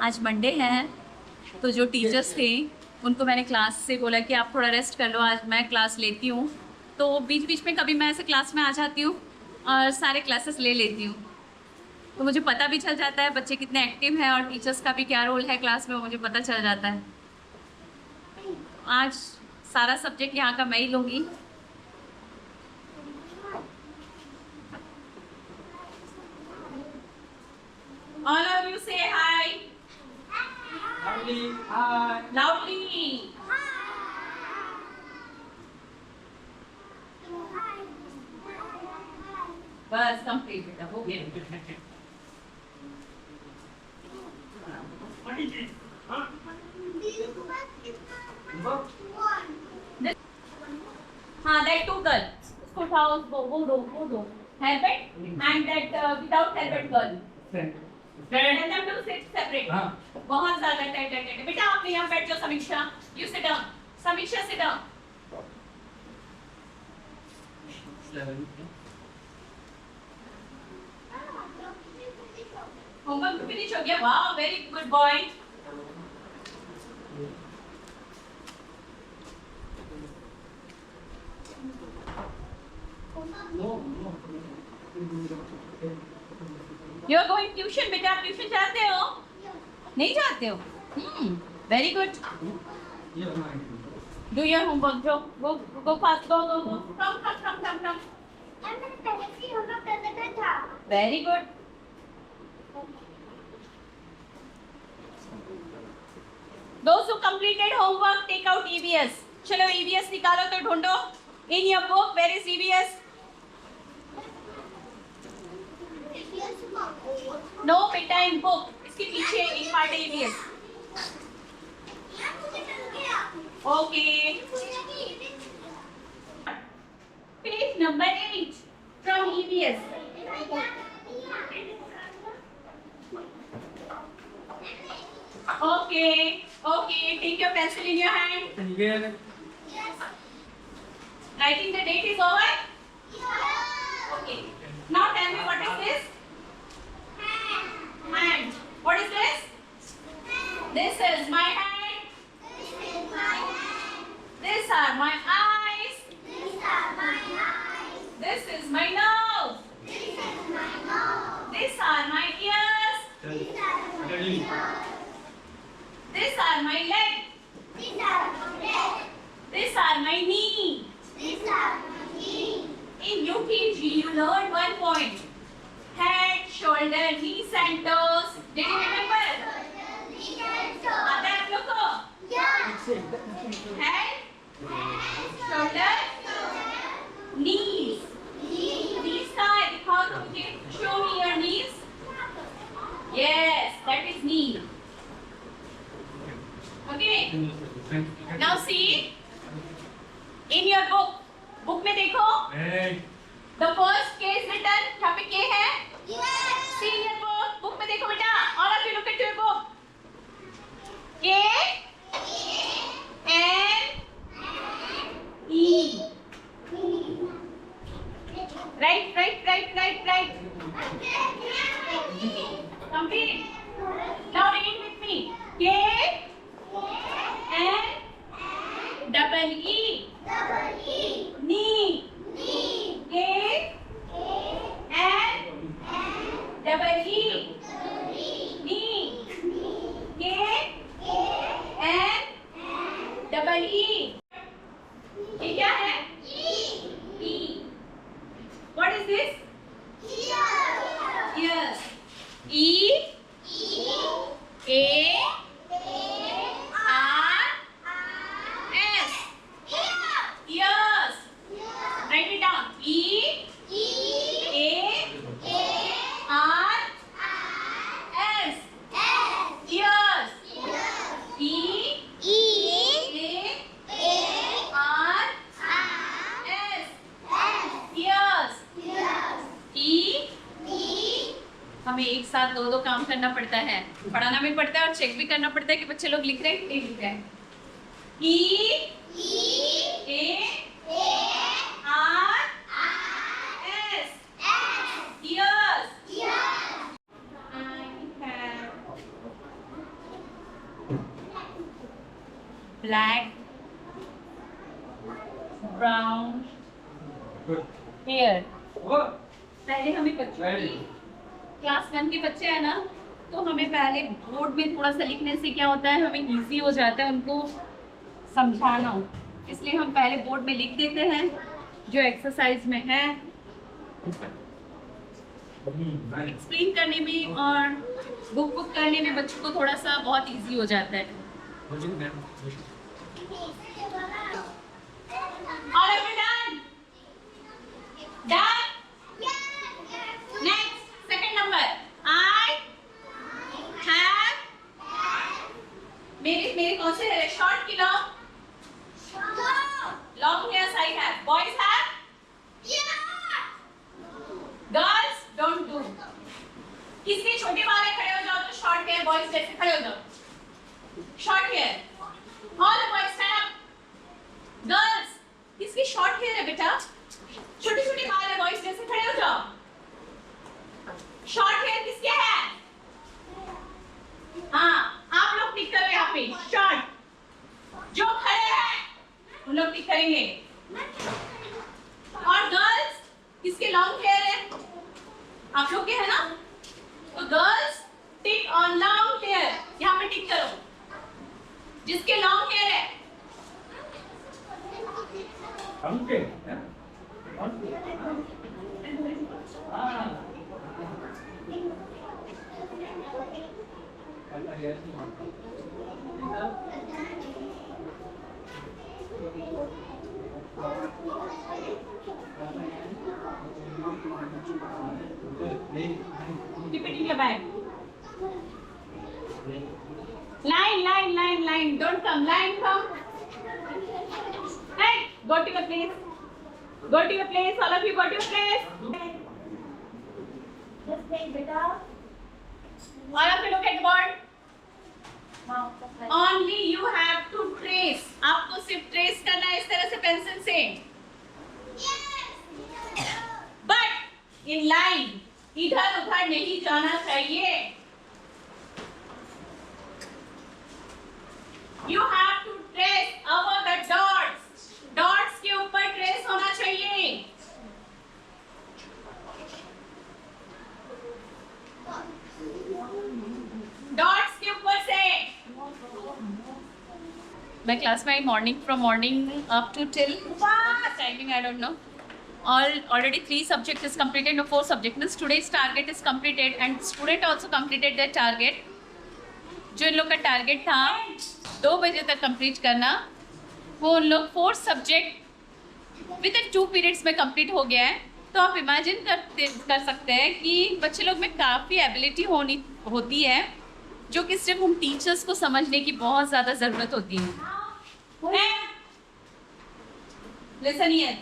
आज मंडे है, तो जो टीचर्स थे उनको मैंने क्लास से बोला कि आप थोड़ा रेस्ट कर लो, आज मैं क्लास लेती हूँ। तो बीच बीच में कभी मैं ऐसे क्लास में आ जाती हूँ और सारे क्लासेस ले लेती हूँ, तो मुझे पता भी चल जाता है बच्चे कितने एक्टिव हैं और टीचर्स का भी क्या रोल है क्लास में, मुझे पता चल जाता है। आज सारा सब्जेक्ट यहाँ का मैं ही लूँगी। All of you say hi. Loudly, hi. Loudly. बस कंप्लीट बेटा, हो गया। हाँ, that two girl. उसको उठाओ, उसको वो दो helmet and that without helmet girl. Tell them to sit separate. बहुत ज़्यादा टाइट। बेटा आप यहाँ बैठ जाओ समीक्षा. You sit down. समीक्षा sit down. होमवर्क फिनिश हो गया. वाह, very good boy. You are going tuition बेटा, आप ट्यूशन जाते हो? नहीं जाते हो? Very good. Do your homework. Go fast. Go. Come. Very good. Those who completed homework, take out EVS. चलो EVS निकालो तो ढूंढो. In your book, where is EVS? No बेटा, in book. इसके पीछे एक पार्ट है EVS. Okay. Page number 8 from EVS. Okay. Take your pencil in your hand. Writing the date is over? Okay. Now tell me what is this? Hand. What is this? This is my hand. These are my eyes. This is my nose. These are my ears. These are my legs. These are my knees. In UKG, you learned 1 point. Head, shoulder, knees and toes. Did you remember? आता है आप लोग को? Head, shoulder, knees. Knees कहाँ है? दिखाओ तो मुझे. Show me your knees. Yes, that is knee. Okay. Now see. In your book. Book में देखो. The first K is written. यहाँ पे K है. See in your book. Book में देखो बेटा. All of you look at your book. K N E. Right. Complete. Now read with me. K N double E. Knee. K N double E. Knee. K N double E. ये क्या है? E. What is this? Ears. E A R S. Ears. Write it down. E A R S. Ears. E A R S. Ears. E. हमें एक साथ दो काम करना पड़ता है, पढ़ाना भी पड़ता है और चेक भी करना पड़ता है कि बच्चे लोग लिख रहे हैं कि नहीं लिख रहे हैं. E A R S. Ears. I have black, brown Good. hair. Go. पहले हमें बच्चों Very. की क्लास 1 के बच्चे हैं ना, तो हमें पहले बोर्ड में थोड़ा सा लिखने से क्या होता है, हमें इजी हो जाता है उनको समझाना, इसलिए हम पहले बोर्ड में लिख देते हैं जो एक्सरसाइज में है, Nice. एक्सप्लेन करने में और बुक करने में बच्चों को थोड़ा सा बहुत इजी हो जाता है. All of you done? Done? Next, second number. I have. मेरे कौन से है? Short की long? Long hairs I have. Boys have? Girls don't do. किसके छोटे बाल है, खड़े हो जाओ तो short hair boys जैसे खड़े हो जाओ. Short hair. All the boys stand up. Girls, किसकी short hair है बेटा? छोटे छोटे बाल है boys जैसे खड़े हो जाओ. शॉर्ट हेयर किसके है? हाँ, आप लोग टिक करो यहाँ पे. शॉर्ट जो खड़े हैं उन लोग टिक करेंगे. और गर्ल्स किसके लॉन्ग हेयर है? आप लोग के है ना, तो girls tick on long hair. यहाँ पे टिक करो जिसके लॉन्ग हेयर है. Okay. Yeah. Okay. Ah. Keep it in your bag. Line. Don't come. Line, come. Hey, go to your place. Go to your place. All of you go to your place. Just take it out. All of you look at the board. Only you have to trace. आपको सिर्फ trace करना है इस तरह से pencil से. But in line, इधर उधर नहीं जाना चाहिए. You have to trace over the dots. Dots के ऊपर trace होना चाहिए. डॉट्स के ऊपर से. मैं क्लास में आई morning up to till timing I don't know. Already 3 subject is completed, no 4 subject. Means today's target is completed and student also completed their target. जो इन लोग का टारगेट था 2 बजे तक कंप्लीट करना, वो उन लोग 4 सब्जेक्ट विद इन 2 पीरियड्स में कंप्लीट हो गया है. तो आप इमेजिन कर सकते हैं कि बच्चे लोग में काफ़ी एबिलिटी होती है जो कि सिर्फ हम टीचर्स को समझने की बहुत ज़्यादा ज़रूरत होती है. Listen here.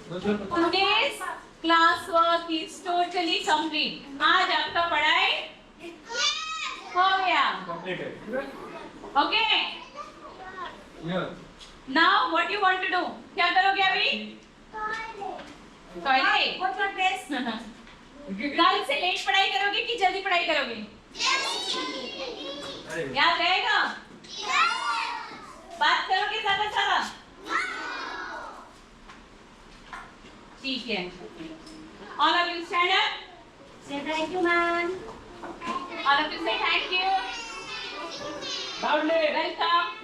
Today's class work is totally complete. आज आपका पढ़ाई हो गया. Completed. Okay. Yeah. Now what you want to do? क्या करोगे अभी? टॉयलेट. What's your best? कल से लेट पढ़ाई करोगे कि जल्दी पढ़ाई करोगे? याद रहेगा? बात करोगे ज़्यादा? ठीक है. All of you stand up. Say thank you, man. All of you say thank you. Loudly. Welcome.